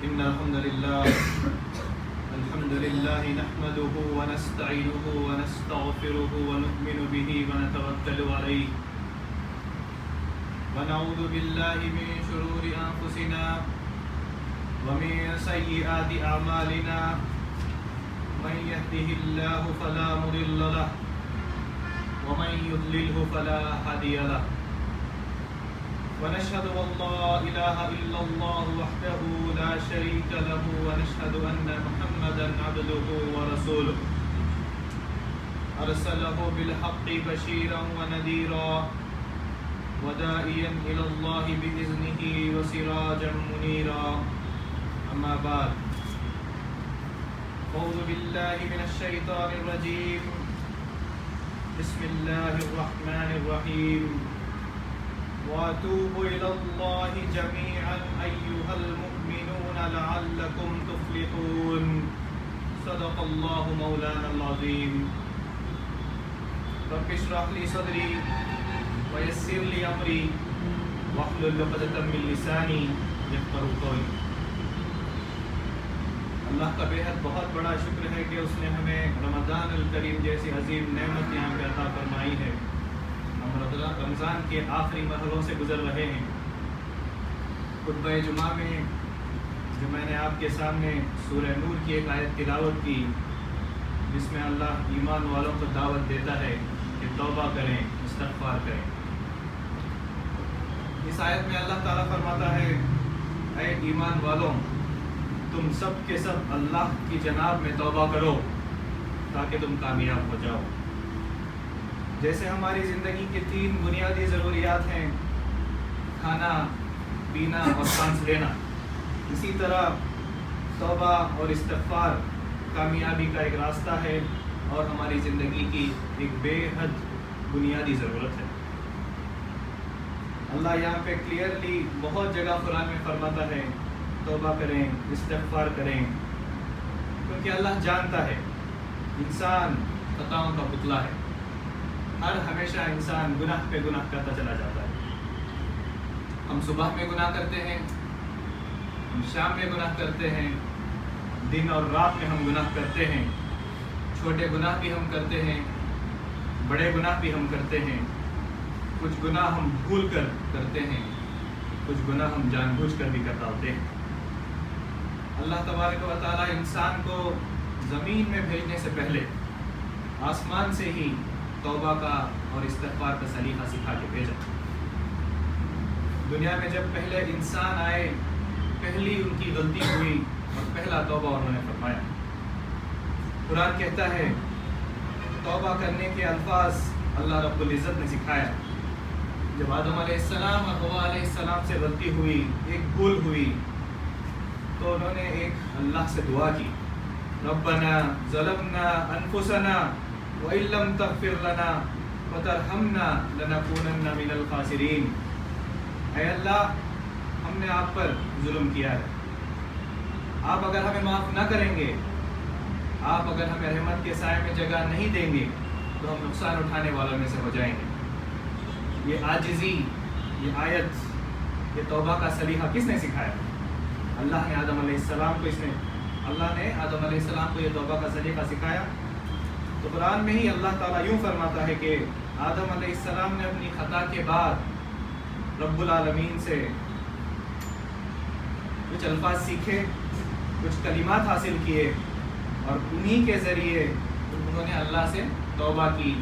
إن الحمد لله نحمده ونستعينه ونستغفره ونؤمن به ونتوكل عليه ونعوذ بالله من شرور أنفسنا ومن سيئات أعمالنا من يهده الله فلا مضل له ومن يضلله فلا هادي له ونشهد أن لا إله إلا الله وحده لا شريك له ونشهد أن محمدا عبده ورسوله أرسله بالحق بشيرا ونذيرا وداعيا إلى الله بإذنه وسراجا منيرا أما بعد أعوذ بالله من الشيطان الرجيم بسم الله الرحمن الرحيم وَأَتُوبُوا إِلَى اللَّهِ جَمِيعًا أَيُّهَا الْمُؤْمِنُونَ لَعَلَّكُمْ تُفْلِحُونَ صدق الله مولانا العظيم رب اشرح لي صدري ويسر لي أمري واحلل عقدة من لساني يفقهوا قولي۔ اللہ کا بہت بہت بڑا شکر ہے کہ اس نے ہمیں رمضان الکریم جیسی عظیم نعمت یہاں پہ عطا فرمائی ہے۔ ہم رمضان کے آخری مرحلوں سے گزر رہے ہیں۔ خطبہ جمعہ میں جو میں نے آپ کے سامنے سورہ نور کی ایک آیت تلاوت کی جس میں اللہ ایمان والوں کو دعوت دیتا ہے کہ توبہ کریں، استغفار کریں۔ اس آیت میں اللہ تعالیٰ فرماتا ہے اے ایمان والوں، تم سب کے سب اللہ کی جناب میں توبہ کرو تاکہ تم کامیاب ہو جاؤ۔ جیسے ہماری زندگی کی 3 بنیادی ضروریات ہیں، کھانا، پینا اور سانس لینا، اسی طرح توبہ اور استغفار کامیابی کا ایک راستہ ہے اور ہماری زندگی کی ایک بے حد بنیادی ضرورت ہے۔ اللہ یہاں پہ کلیئرلی بہت جگہ قرآن میں فرماتا ہے توبہ کریں، استغفار کریں، کیونکہ اللہ جانتا ہے انسان خطاؤں کا پتلا ہے۔ ہمیشہ انسان گناہ پہ گناہ کرتا چلا جاتا ہے۔ ہم صبح میں گناہ کرتے ہیں، ہم شام میں گناہ کرتے ہیں، دن اور رات میں ہم گناہ کرتے ہیں۔ چھوٹے گناہ بھی ہم کرتے ہیں، بڑے گناہ بھی ہم کرتے ہیں۔ کچھ گناہ ہم بھول کر کرتے ہیں، کچھ گناہ ہم جان بوجھ کر بھی کر ڈالتے ہیں۔ اللہ تبارک و تعالیٰ انسان کو زمین میں بھیجنے سے پہلے آسمان سے ہی توبہ کا اور استغفار کا سلیقہ سکھا کے بھیجا۔ دنیا میں جب پہلے انسان آئے، پہلی ان کی غلطی ہوئی اور پہلا توبہ انہوں نے فرمایا۔ قرآن کہتا ہے توبہ کرنے کے الفاظ اللہ رب العزت نے سکھایا۔ جب آدم علیہ السلام اور حوا علیہ السلام سے غلطی ہوئی، ایک بھول ہوئی، تو انہوں نے ایک اللہ سے دعا کی، ربنا ظلمنا انفسنا وَإِن لَّمْ تَغْفِرْ لَنَا وَتَرْحَمْنَا لَنَكُونَنَّ مِنَ الْخَاسِرِينَ۔ اے اللہ، ہم نے آپ پر ظلم کیا ہے، آپ اگر ہمیں معاف نہ کریں گے، آپ اگر ہمیں رحمت کے سائے میں جگہ نہیں دیں گے تو ہم نقصان اٹھانے والوں میں سے ہو جائیں گے۔ یہ عاجزی، یہ آیت، یہ توبہ کا سلیقہ کس نے سکھایا؟ اللہ نے آدم علیہ السلام کو یہ توبہ کا سلیقہ سکھایا۔ تو قرآن میں ہی اللہ تعالیٰ یوں فرماتا ہے کہ آدم علیہ السلام نے اپنی خطا کے بعد رب العالمین سے کچھ الفاظ سیکھے، کچھ کلمات حاصل کیے اور انہی کے ذریعے انہوں نے اللہ سے توبہ کی،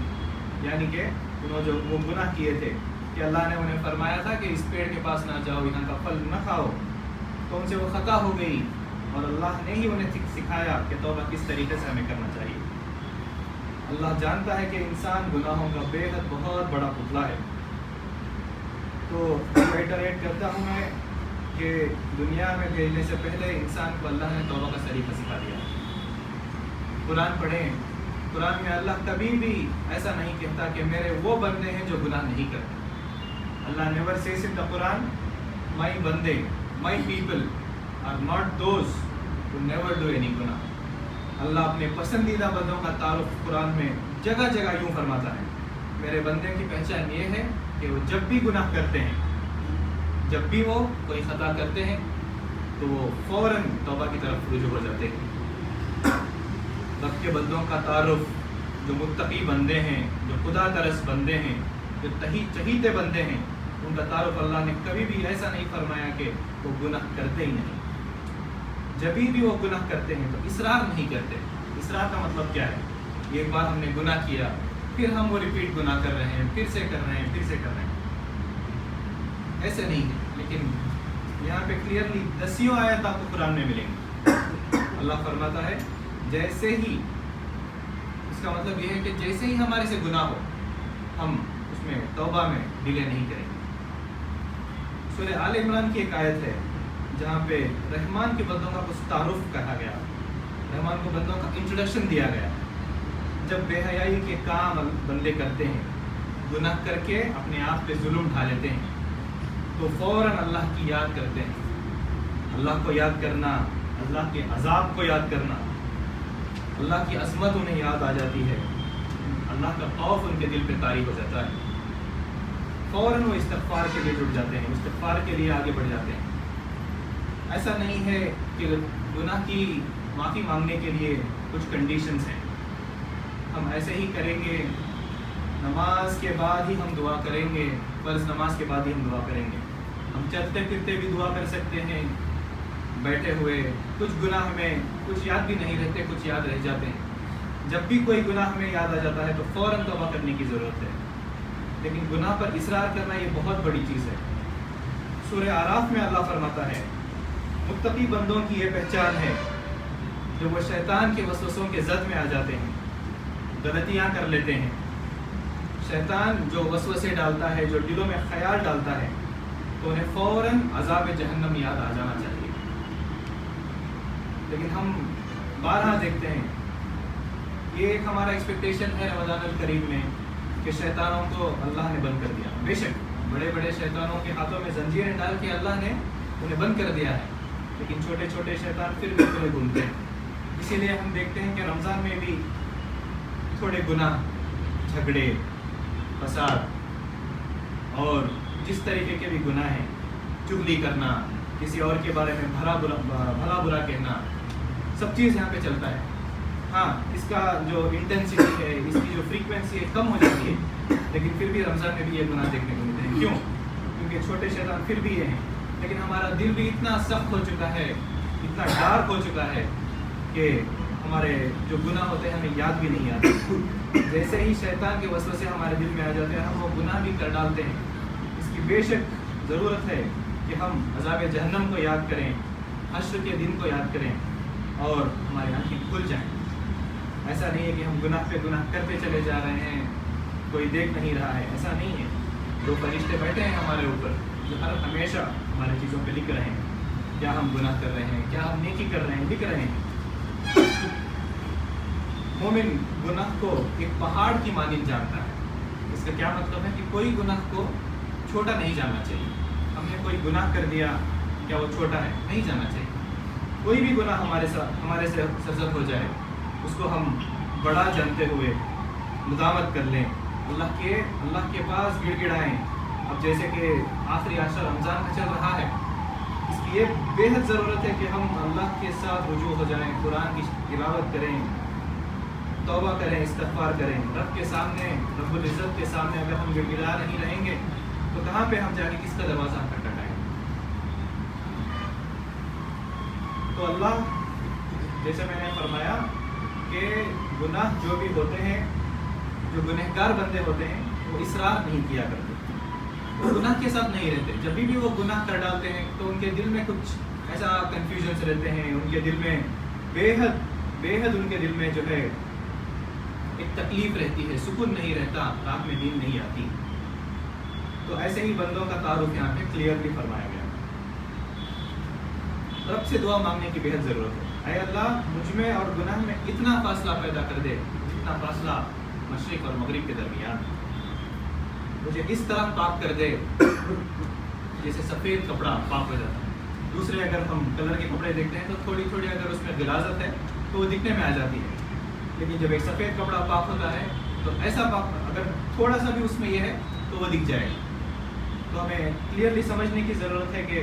یعنی کہ انہوں جو وہ گناہ کیے تھے کہ اللہ نے انہیں فرمایا تھا کہ اس پیڑ کے پاس نہ جاؤ، یہاں کا پھل نہ کھاؤ، تو ان سے وہ خطا ہو گئی اور اللہ نے ہی انہیں سکھایا کہ توبہ کس طریقے سے ہمیں کرنا چاہیے۔ اللہ جانتا ہے کہ انسان گناہوں کا بے حد بہت بڑا پتلا ہے۔ تو ریٹریٹ کرتا ہوں میں کہ دنیا میں بھیجنے سے پہلے انسان کو اللہ نے توبہ کا طریقہ سکھا دیا۔ قرآن پڑھیں، قرآن میں اللہ کبھی بھی ایسا نہیں کہتا کہ میرے وہ بندے ہیں جو گناہ نہیں کرتے۔ اللہ never Cs in the Quran my بندے، my people are not those who never do any گناہ۔ اللہ اپنے پسندیدہ بندوں کا تعارف قرآن میں جگہ جگہ یوں فرماتا ہے، میرے بندے کی پہچان یہ ہے کہ وہ جب بھی گناہ کرتے ہیں، جب بھی وہ کوئی خطا کرتے ہیں تو وہ فوراً توبہ کی طرف رجوع ہو جاتے ہیں۔ رب کے بندوں کا تعارف، جو متقی بندے ہیں، جو خدا ترس بندے ہیں، جو چہیتے بندے ہیں، ان کا تعارف اللہ نے کبھی بھی ایسا نہیں فرمایا کہ وہ گناہ کرتے ہی نہیں۔ جب بھی وہ گناہ کرتے ہیں تو اصرار نہیں کرتے۔ اصرار کا مطلب کیا ہے؟ ایک بار ہم نے گناہ کیا، پھر ہم وہ ریپیٹ گناہ کر رہے ہیں، پھر سے کر رہے ہیں، پھر سے کر رہے ہیں، ایسے نہیں ہے۔ لیکن یہاں پہ کلیئرلی 10 آیات آپ کو قرآن میں ملیں گے۔ اللہ فرماتا ہے جیسے ہی، اس کا مطلب یہ ہے کہ جیسے ہی ہمارے سے گناہ ہو ہم اس میں توبہ میں ڈیلے نہیں کریں گے۔ سورہ آل عمران کی ایک آیت ہے جہاں پہ رحمان کے بندوں کا کچھ تعارف کہا گیا، رحمان کو بندوں کا انٹروڈکشن دیا گیا۔ جب بے حیائی کے کام بندے کرتے ہیں، گناہ کر کے اپنے آپ پہ ظلم ڈھا لیتے ہیں، تو فوراً اللہ کی یاد کرتے ہیں۔ اللہ کو یاد کرنا، اللہ کے عذاب کو یاد کرنا، اللہ کی عظمت انہیں یاد آ جاتی ہے، اللہ کا خوف ان کے دل پہ طاری ہو جاتا ہے، فوراً وہ استغفار کے لیے جڑ جاتے ہیں، استغفار کے لیے آگے بڑھ جاتے ہیں۔ ایسا نہیں ہے کہ گناہ کی معافی مانگنے کے لیے کچھ کنڈیشنز ہیں، ہم ایسے ہی کریں گے، نماز کے بعد ہی ہم دعا کریں گے، فرض نماز کے بعد ہی ہم دعا کریں گے۔ ہم چلتے پھرتے بھی دعا کر سکتے ہیں، بیٹھے ہوئے۔ کچھ گناہ ہمیں کچھ یاد بھی نہیں رہتے، کچھ یاد رہ جاتے ہیں۔ جب بھی کوئی گناہ ہمیں یاد آ جاتا ہے تو فوراً توبہ کرنے کی ضرورت ہے۔ لیکن گناہ پر اصرار کرنا یہ بہت بڑی چیز ہے۔ سورہ اعراف میں اللہ فرماتا ہے متقی بندوں کی یہ پہچان ہے جو وہ شیطان کے وسوسوں کے زد میں آ جاتے ہیں، غلطیاں کر لیتے ہیں۔ شیطان جو وسوسے ڈالتا ہے، جو دلوں میں خیال ڈالتا ہے، تو انہیں فوراً عذاب جہنم یاد آ جانا چاہیے۔ لیکن ہم بارہا دیکھتے ہیں، یہ ایک ہمارا ایکسپیکٹیشن ہے رمضان الکریم میں کہ شیطانوں کو اللہ نے بند کر دیا۔ بے شک بڑے بڑے شیطانوں کے ہاتھوں میں زنجیریں ڈال کے اللہ نے انہیں بند کر دیا ہے، لیکن چھوٹے چھوٹے شیطان پھر بھی کھلے گھومتے ہیں۔ اسی لیے ہم دیکھتے ہیں کہ رمضان میں بھی تھوڑے گناہ، جھگڑے، فساد اور جس طریقے کے بھی گناہ ہیں، چغلی کرنا، کسی اور کے بارے میں بھلا برا کہنا، سب چیز یہاں پہ چلتا ہے۔ ہاں، اس کا جو انٹینسٹی ہے، اس کی جو فریکوینسی ہے کم ہو جاتی ہے، لیکن پھر بھی رمضان میں بھی یہ گناہ دیکھنے کو ملتے ہیں۔ کیوں؟ کیونکہ چھوٹے شیطان پھر بھی یہ ہیں، لیکن ہمارا دل بھی اتنا سخت ہو چکا ہے، اتنا ڈارک ہو چکا ہے کہ ہمارے جو گناہ ہوتے ہیں ہمیں یاد بھی نہیں آتے۔ جیسے ہی شیطان کے وسوسے ہمارے دل میں آ جاتے ہیں، ہم وہ گناہ بھی کر ڈالتے ہیں۔ اس کی بے شک ضرورت ہے کہ ہم عذاب جہنم کو یاد کریں، حشر کے دن کو یاد کریں اور ہماری آنکھیں کھل جائیں۔ ایسا نہیں ہے کہ ہم گناہ پہ گناہ کرتے چلے جا رہے ہیں، کوئی دیکھ نہیں رہا ہے، ایسا نہیں ہے۔ دو فرشتے بیٹھے ہیں ہمارے اوپر جو ہمیشہ ہماری چیزوں پہ لکھ رہے ہیں، کیا ہم گناہ کر رہے ہیں، کیا ہم نیکی کر رہے ہیں، لکھ رہے ہیں۔ مومن گناہ کو ایک پہاڑ کی مانند جانتا ہے۔ اس کا کیا مطلب ہے کہ کوئی گناہ کو چھوٹا نہیں جاننا چاہیے۔ ہم نے کوئی گناہ کر دیا، کیا وہ چھوٹا ہے؟ نہیں جاننا چاہیے۔ کوئی بھی گناہ ہمارے سے سرزد ہو جائے، اس کو ہم بڑا جانتے ہوئے مداوت کر لیں، اللہ کے پاس گڑ گڑائیں۔ اب جیسے کہ آخری عشر رمضان کا چل رہا ہے، اس کی یہ بے حد ضرورت ہے کہ ہم اللہ کے ساتھ رجوع ہو جائیں، قرآن کی تلاوت کریں، توبہ کریں، استغفار کریں۔ رب کے سامنے، رب العزت کے سامنے اگر ہم گڑ گڑا نہیں رہیں گے تو کہاں پہ ہم جا کے کس کا دروازہ کھٹکھٹائیں؟ تو اللہ، جیسے میں نے فرمایا کہ گناہ جو بھی ہوتے ہیں، جو گنہگار بندے ہوتے ہیں، وہ اصرار نہیں کیا کرتے، وہ گناہ کے ساتھ نہیں رہتے۔ جب بھی وہ گناہ کر ڈالتے ہیں تو ان کے دل میں کچھ ایسا کنفیوژنس رہتے ہیں، ان کے دل میں بے حد ان کے دل میں جو ہے ایک تکلیف رہتی ہے، سکون نہیں رہتا، رات میں نیند نہیں آتی۔ تو ایسے ہی بندوں کا تعارف یہاں پہ کلیئرلی فرمایا گیا۔ رب سے دعا مانگنے کی بے حد ضرورت ہے۔ اے اللہ، مجھ میں اور گناہ میں اتنا فاصلہ پیدا کر دے جتنا فاصلہ مشرق اور مغرب کے درمیان، مجھے اس طرح پاک کر دے جیسے سفید کپڑا پاک ہو جاتا ہے۔ دوسرے اگر ہم کلر کے کپڑے دیکھتے ہیں تو تھوڑی تھوڑی اگر اس میں غلاظت ہے تو وہ دکھنے میں آ جاتی ہے، لیکن جب ایک سفید کپڑا پاک ہوتا ہے تو ایسا پاک، اگر تھوڑا سا بھی اس میں یہ ہے تو وہ دکھ جائے گا۔ تو ہمیں کلیئرلی سمجھنے کی ضرورت ہے کہ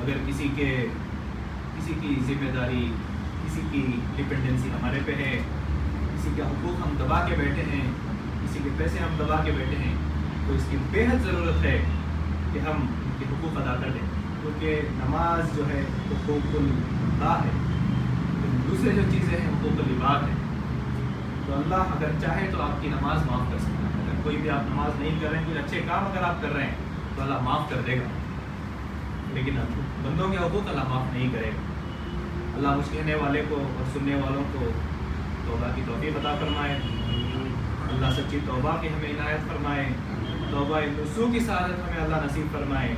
اگر کسی کی ذمہ داری، کسی کی ڈپینڈنسی ہمارے پہ ہے، کسی کے حقوق ہم دبا کے بیٹھے ہیں، کسی کے پیسے ہم دبا کے بیٹھے ہیں، تو اس کی بے حد ضرورت ہے کہ ہم ان کے حقوق ادا کر دیں، کیونکہ نماز جو ہے حقوق اللہ ہے، دوسرے جو چیزیں ہیں حقوق العباد ہے. تو اللہ اگر چاہے تو آپ کی نماز معاف کر سکتا ہے. اگر کوئی بھی آپ نماز نہیں کر رہے ہیں، کوئی اچھے کام اگر آپ کر رہے ہیں تو اللہ معاف کر دے گا، لیکن بندوں کے حقوق اللہ معاف نہیں کرے گا. اللہ مجھ کہنے والے کو اور سننے والوں کو توبہ کی توفیق عطا فرمائے. اللہ سچی توبہ کی ہمیں عنایت فرمائے. توبہ نصوح کی سعادت ہمیں اللہ نصیب فرمائے.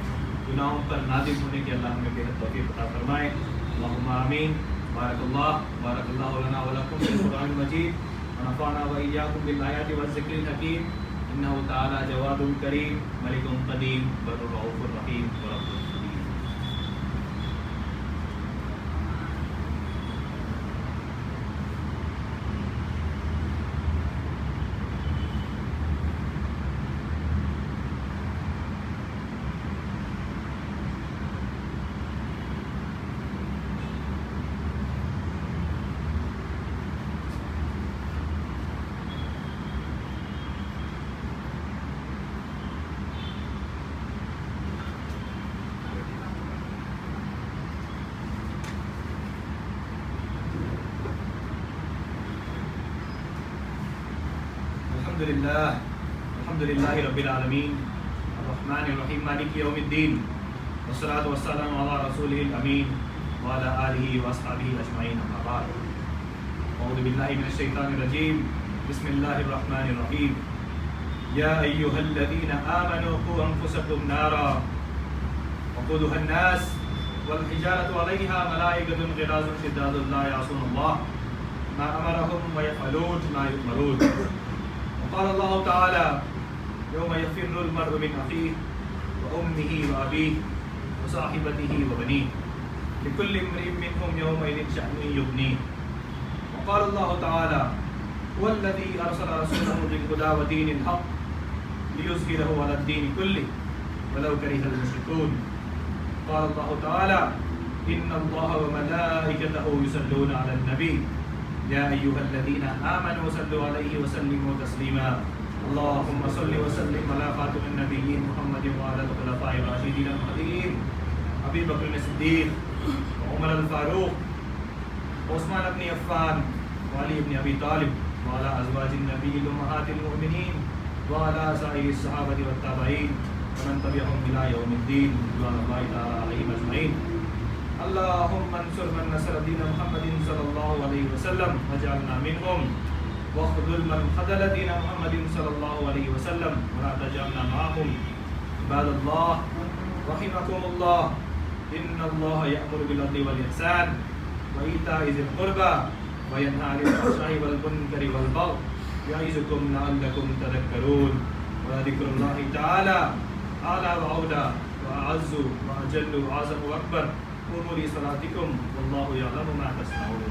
گناہوں پر نادم ہونے کی اللہ ہمیں بہت توفیق عطا فرمائے. اللہم آمین. بارک اللہ لنا ولکم فی القرآن المجید ونفعنا وإیاکم بالآیات والذکر الحکیم. انہ تعالی جواد کریم ملک قدیم بر رؤوف الرحیم ورب الرحیم. الحمد للہ رب العالمین الرحمن الرحیم مالک یوم الدین والصلاة والسلام علی رسولہ الامین وعلی آلہ واصحابہ اجمعین. اما بعد، اعوذ باللہ من الشیطان الرجیم. بسم اللہ الرحمن الرحیم. یا ایہا الذین آمنوا قوا انفسکم نارا وقودها الناس والحجارة علیہا ملائکۃ غلاظ شداد لا یعصون اللہ ما امرهم ویفعلون ما یؤمرون. قال الله تعالى يوم يفر المرء من أخيه وأمه وأبيه وصاحبته وبنيه لكل امرئ منهم يومئذ شأن يغنيه. وقال الله تعالى هو الذي أرسل رسوله بالهدى ودين الحق ليظهره على الدين كله ولو كره المشركون. قال الله تعالى إن الله وملائكته يصلون على النبي يا أيها الذين آمنوا صلوا عليه وسلموا تسليما. اللهم صل وسلم على خاتم النبيين محمد وعلى الخلفاء الراشدين المهديين أبي بكر الصديق وعمر الفاروق وعثمان بن عفان وعلي بن أبي طالب وعلى أزواج النبي أمهات المؤمنين وعلى سائر الصحابة والتابعين ومن تبعهم إلى يوم الدين رضوان الله تعالى عليهم أجمعين. اللهم انصر من نصر دين محمد صلى الله عليه وسلم واجعلنا منهم واخذل من خذل دين محمد صلى الله عليه وسلم ولا تجعلنا معهم. عباد الله رحمكم الله ان الله يأمر بالعدل والإحسان وإيتاء ذي القربى وينهى عن الفحشاء والمنكر والبغي يعظكم لعلكم تذكرون. وذكر الله تعالى أعلى وأولى وأعز وأجل وأعظم وأكبر. قوموا لصلاتكم والله يعلم ما تصنعون.